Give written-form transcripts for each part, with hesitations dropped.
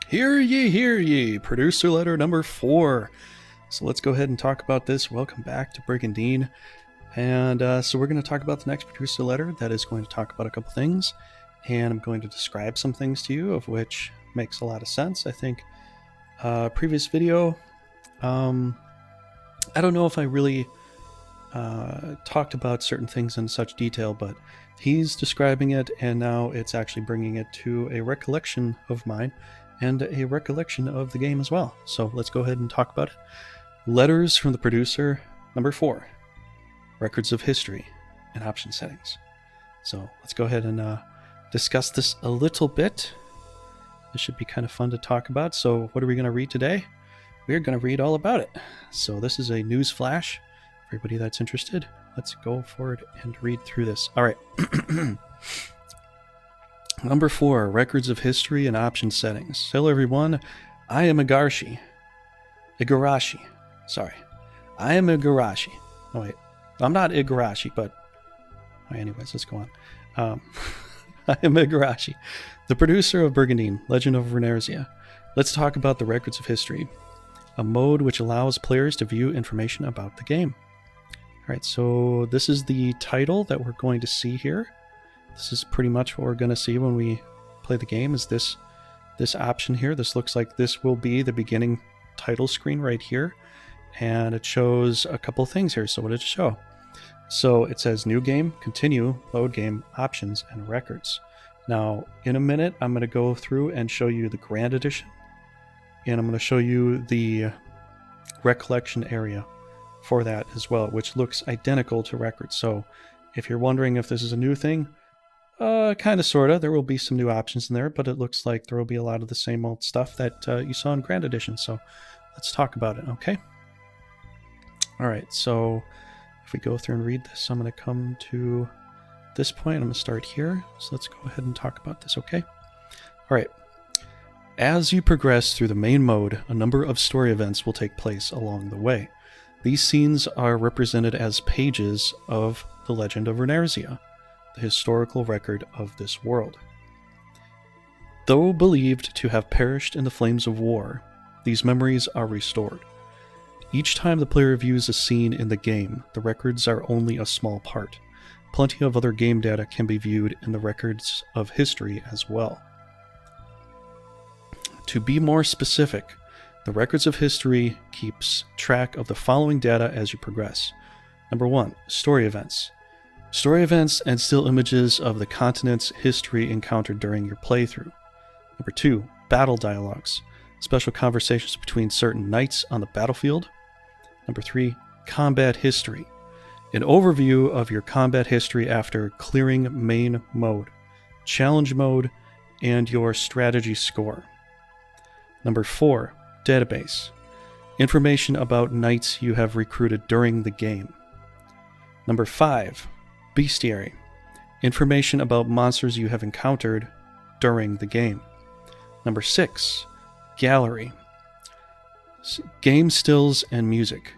Hear ye, producer letter number 4. So let's go ahead and talk about this. Welcome back to Brigandine. And so we're going to talk about the next producer letter that is going to talk about a couple things. And I'm going to describe some things to you, of which makes a lot of sense. I think previous video, I don't know if I really talked about certain things in such detail, but he's describing it, and now it's actually bringing it to a recollection of mine and a recollection of the game as well. So let's go ahead and talk about it. Letters from the producer, number 4. Records of history and option settings. So let's go ahead and discuss this a little bit. This should be kind of fun to talk about. So what are we going to read today? We're going to read all about it. So this is a news flash for everybody that's interested. Let's go forward and read through this. All right. Number 4, records of history and option settings. Hello everyone, I am Igarashi. Sorry. I am Igarashi. No wait, I'm not Igarashi, but anyways, let's go on. I am Igarashi, the producer of Brigandine, Legend of Runersia. Let's talk about the records of history, a mode which allows players to view information about the game. Alright, so this is the title that we're going to see here. This is pretty much what we're going to see when we play the game, is this option here. This looks like this will be the beginning title screen right here. And it shows a couple of things here. So what did it show? So it says new game, continue, load game, options, and records. Now, in a minute, I'm going to go through and show you the Grand Edition. And I'm going to show you the recollection area for that as well, which looks identical to records. So if you're wondering if this is a new thing, kind of, sort of. There will be some new options in there, but it looks like there will be a lot of the same old stuff that you saw in Grand Edition. So let's talk about it, okay? All right, so if we go through and read this, I'm going to come to this point. I'm going to start here. So let's go ahead and talk about this, okay? All right. As you progress through the main mode, a number of story events will take place along the way. These scenes are represented as pages of the Legend of Runersia, the historical record of this world. Though believed to have perished in the flames of war, these memories are restored. Each time the player views a scene in the game, the records are only a small part. Plenty of other game data can be viewed in the records of history as well. To be more specific, the records of history keeps track of the following data as you progress. Number 1, story events. Story events and still images of the continent's history encountered during your playthrough. Number 2, battle dialogues. Special conversations between certain knights on the battlefield. Number 3, combat history. An overview of your combat history after clearing main mode, challenge mode, and your strategy score. Number 4, database. Information about knights you have recruited during the game. Number 5, bestiary. Information about monsters you have encountered during the game. Number 6, gallery. Game stills and music.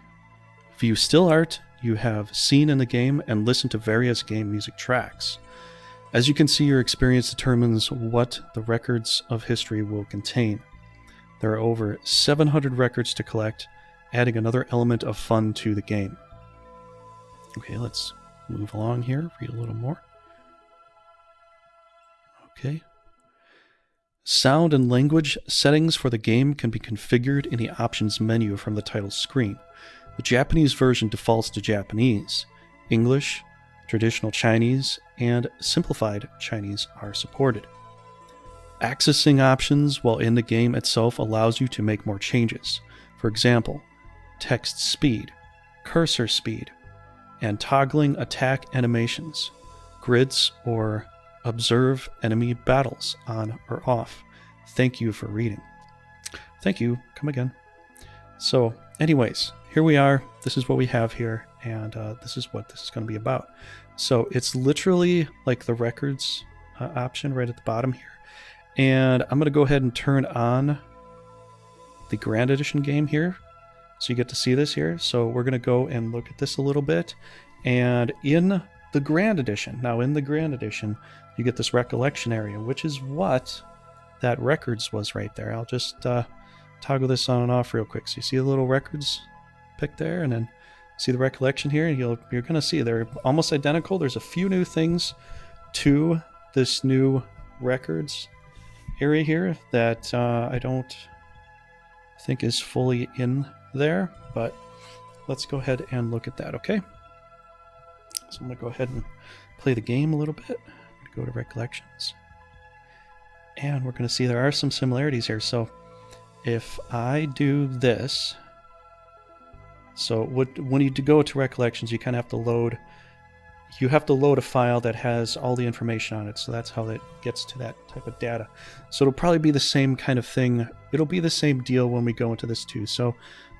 View still art you have seen in the game and listen to various game music tracks. As you can see, your experience determines what the records of history will contain. There are over 700 records to collect, adding another element of fun to the game. Okay, let's move along here, read a little more. Okay. Sound and language settings for the game can be configured in the options menu from the title screen. The Japanese version defaults to Japanese. English, traditional Chinese, and simplified Chinese are supported. Accessing options while in the game itself allows you to make more changes. For example, text speed, cursor speed, and toggling attack animations, grids, or observe enemy battles on or off. Thank you for reading. Thank you. Come again. So, anyways, here we are. This is what we have here, and this is what this is going to be about. So it's literally like the records option right at the bottom here. And I'm going to go ahead and turn on the Grand Edition game here, so you get to see this here. So we're going to go and look at this a little bit. And in the Grand Edition, you get this recollection area, which is what that records was right there. I'll just toggle this on and off real quick. So you see the little records pick there, and then see the recollection here, and you're going to see they're almost identical. There's a few new things to this new records area here that I don't think is fully in there, but let's go ahead and look at that, okay? So I'm going to go ahead and play the game a little bit. Go to recollections, and we're going to see there are some similarities here. So if I do this, so when you go to recollections, you kind of have to load. You have to load a file that has all the information on it. So that's how it gets to that type of data. So it'll probably be the same kind of thing. It'll be the same deal when we go into this too. So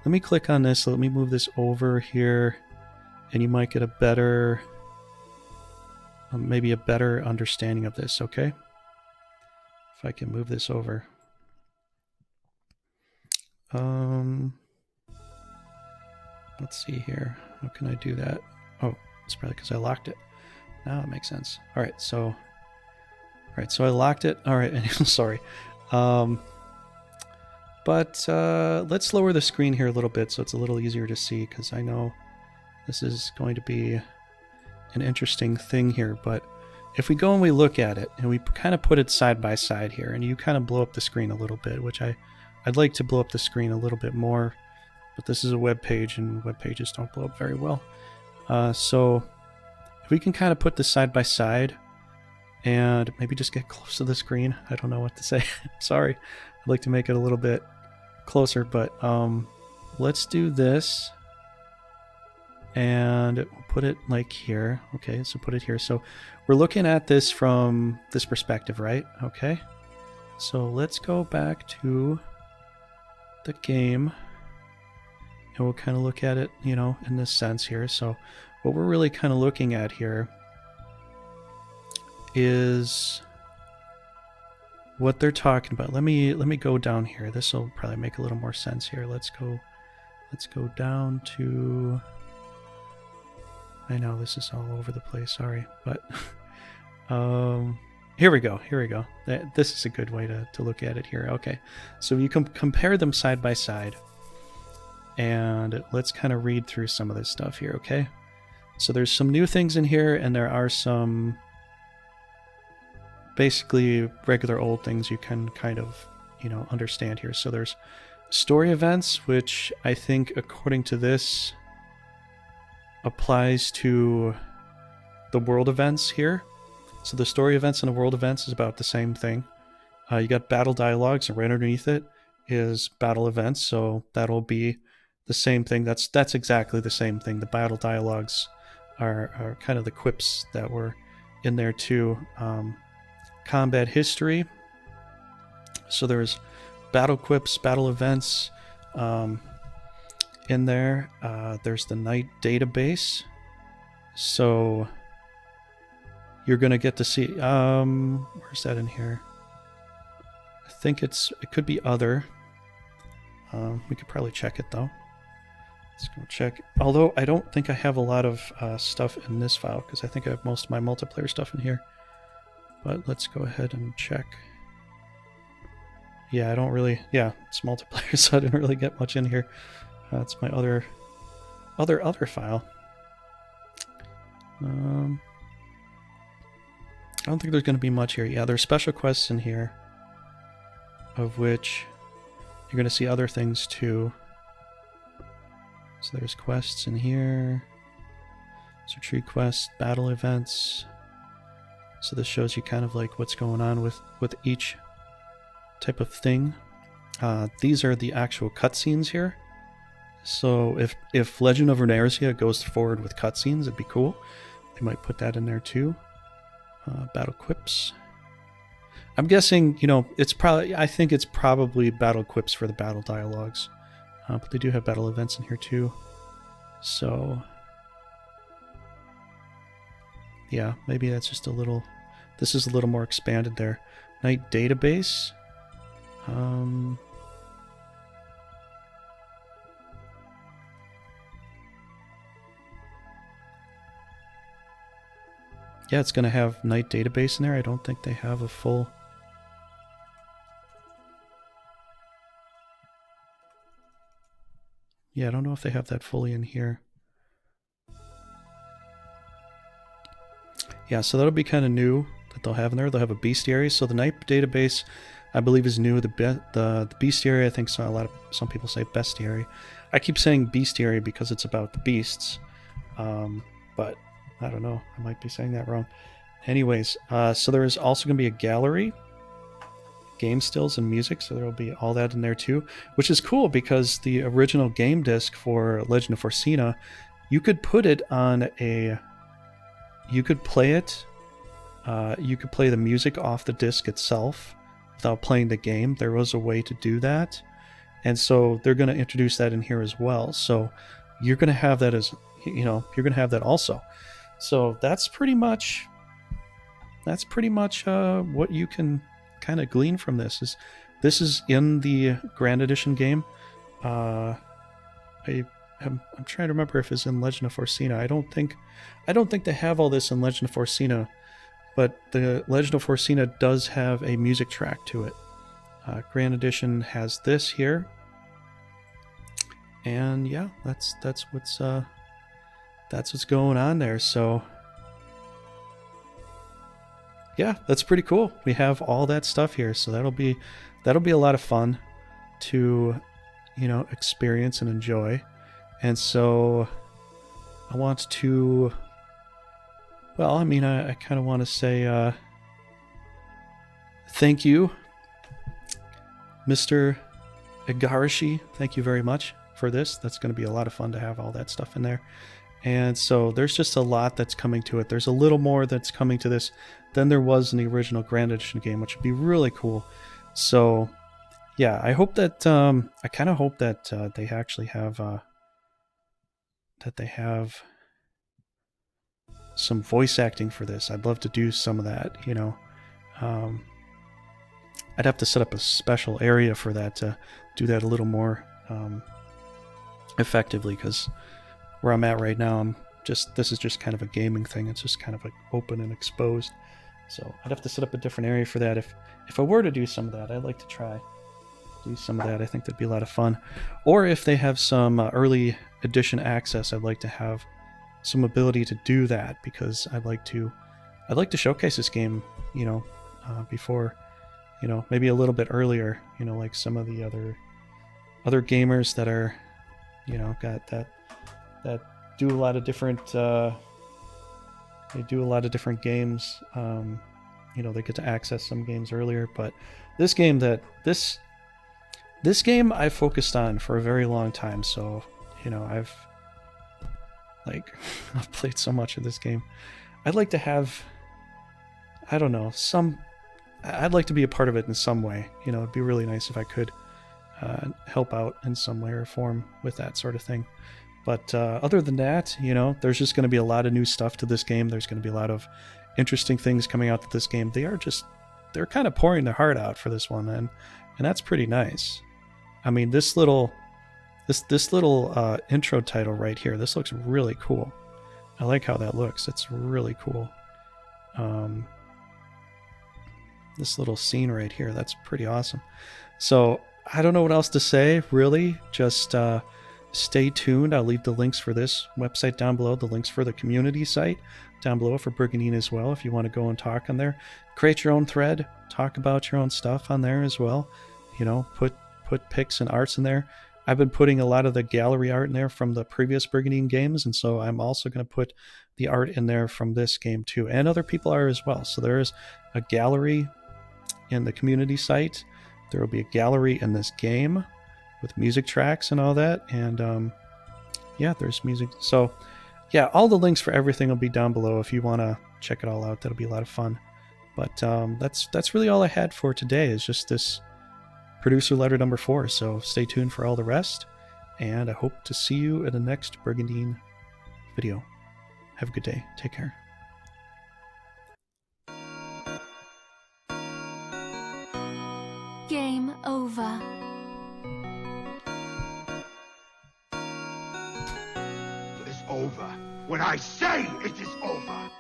let me click on this. Let me move this over here, and you might get a better, maybe a better understanding of this. Okay, if I can move this over. Let's see here. How can I do that? Oh, it's probably because I locked it. Now it makes sense. All right, so I locked it. All right, sorry. But let's lower the screen here a little bit so it's a little easier to see, because I know this is going to be an interesting thing here. But if we go and we look at it and we kind of put it side by side here, and you kind of blow up the screen a little bit, which I'd like to blow up the screen a little bit more, but this is a web page and web pages don't blow up very well. So if we can kind of put this side by side and maybe just get close to the screen. I don't know what to say. Sorry. I'd like to make it a little bit closer, but let's do this. And we'll put it like here. Okay, so put it here. So we're looking at this from this perspective, right? Okay. So let's go back to the game. And we'll kind of look at it, you know, in this sense here. So what we're really kind of looking at here is what they're talking about. Let me go down here. This will probably make a little more sense here. Let's go down to, I know this is all over the place, sorry, but here we go. This is a good way to look at it here. Okay, so you can compare them side by side, and let's kind of read through some of this stuff here, okay? So there's some new things in here, and there are some basically regular old things you can kind of, you know, understand here. So there's story events, which I think, according to this, applies to the world events here. So the story events and the world events is about the same thing. You got battle dialogues, and right underneath it is battle events, so that'll be the same thing. That's exactly the same thing. The battle dialogues are kind of the quips that were in there too. Combat history. So there's battle quips, battle events in there. There's the night database. So you're going to get to see, where's that in here? I think it could be other. We could probably check it though. Let's go check. Although I don't think I have a lot of stuff in this file, because I think I have most of my multiplayer stuff in here. But let's go ahead and check. Yeah, I don't really, yeah, it's multiplayer, so I didn't really get much in here. That's my other file. I don't think there's going to be much here. Yeah, there's special quests in here, of which you're going to see other things too. So there's quests in here. So tree quests, battle events. So this shows you kind of like what's going on with each type of thing. These are the actual cutscenes here. So if Legend of Runersia goes forward with cutscenes, it'd be cool. They might put that in there too. Battle quips. I'm guessing, you know, I think it's probably battle quips for the battle dialogues. But they do have battle events in here too. So yeah, maybe that's just a little, this is a little more expanded there. Night database. Yeah, it's going to have night database in there. I don't think they have a full Yeah, I don't know if they have that fully in here. Yeah, so that'll be kind of new that they'll have in there. They'll have a bestiary. So the night database, I believe, is new. The bestiary, I think, so some people say bestiary. I keep saying bestiary because it's about the beasts, but I don't know. I might be saying that wrong. Anyways, so there is also going to be a gallery, game stills and music, so there will be all that in there too, which is cool because the original game disc for Legend of Runersia, you could put it on a... You could play it. You could play the music off the disc itself without playing the game. There was a way to do that. And so they're going to introduce that in here as well. So you're going to have that as, you know, you're going to have that also. So that's pretty much what you can kind of glean from this. This is in the Grand Edition game. I'm trying to remember if it's in Legend of Runersia. I don't think they have all this in Legend of Runersia, but the Legend of Runersia does have a music track to it. Grand Edition has this here, and yeah, that's what's going on there. So yeah, that's pretty cool. We have all that stuff here, so that'll be a lot of fun to, you know, experience and enjoy. And so I want to, well, I mean, I kind of want to say thank you, Mr. Igarashi. Thank you very much for this. That's going to be a lot of fun to have all that stuff in there. And so there's just a lot that's coming to it. There's a little more that's coming to this than there was in the original Grand Edition game, which would be really cool. So yeah, I hope that, I kind of hope that they actually have, that they have some voice acting for this. I'd love to do some of that, you know. I'd have to set up a special area for that to do that a little more effectively, because where I'm at right now, this is just kind of a gaming thing. It's just kind of like open and exposed. So I'd have to set up a different area for that. If I were to do some of that, I'd like to try do some of that. I think that'd be a lot of fun. Or if they have some early edition access, I'd like to have some ability to do that, because I'd like to showcase this game, you know, before, you know, maybe a little bit earlier, you know, like some of the other gamers that are, you know, got that do a lot of different games. You know, they get to access some games earlier, but this game I focused on for a very long time. So, you know, I've played so much of this game. I'd like to have, I don't know, I'd like to be a part of it in some way. You know, it'd be really nice if I could help out in some way or form with that sort of thing. But other than that, you know, there's just going to be a lot of new stuff to this game. There's going to be a lot of interesting things coming out to this game. They're kind of pouring their heart out for this one, and that's pretty nice. I mean, this little intro title right here, this looks really cool. I like how that looks. It's really cool. This little scene right here, that's pretty awesome. So I don't know what else to say, really. Just stay tuned. I'll leave the links for this website down below, the links for the community site down below for Brigandine as well, if you want to go and talk on there. Create your own thread, talk about your own stuff on there as well. You know, put pics and arts in there. I've been putting a lot of the gallery art in there from the previous Brigandine games, and so I'm also going to put the art in there from this game too, and other people are as well. So there is a gallery in the community site. There will be a gallery in this game with music tracks and all that, and yeah, there's music. So yeah, all the links for everything will be down below if you want to check it all out. That'll be a lot of fun. But that's really all I had for today, is just this producer letter number 4. So stay tuned for all the rest, and I hope to see you in the next Brigandine video. Have a good day. Take care. Game over. It's over when I say it is over.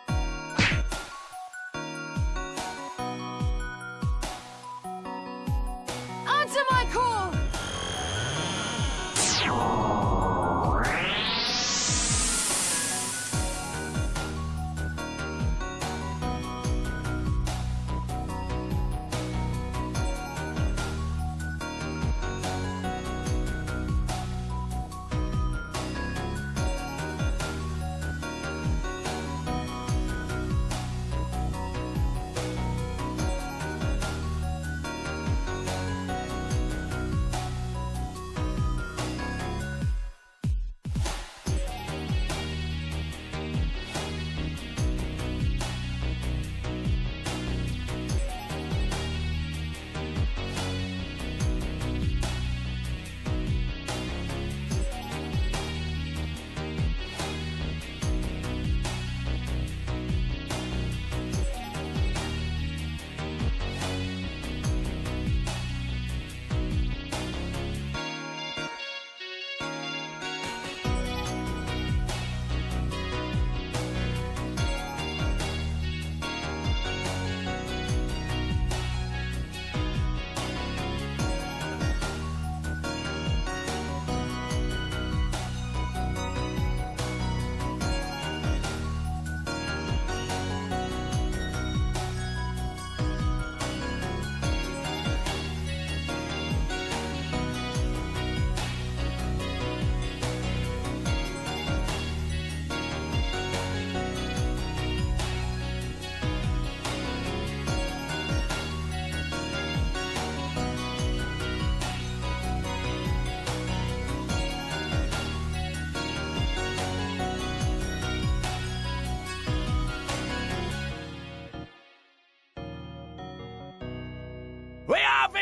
Answer my call!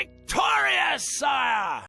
victorious, sire!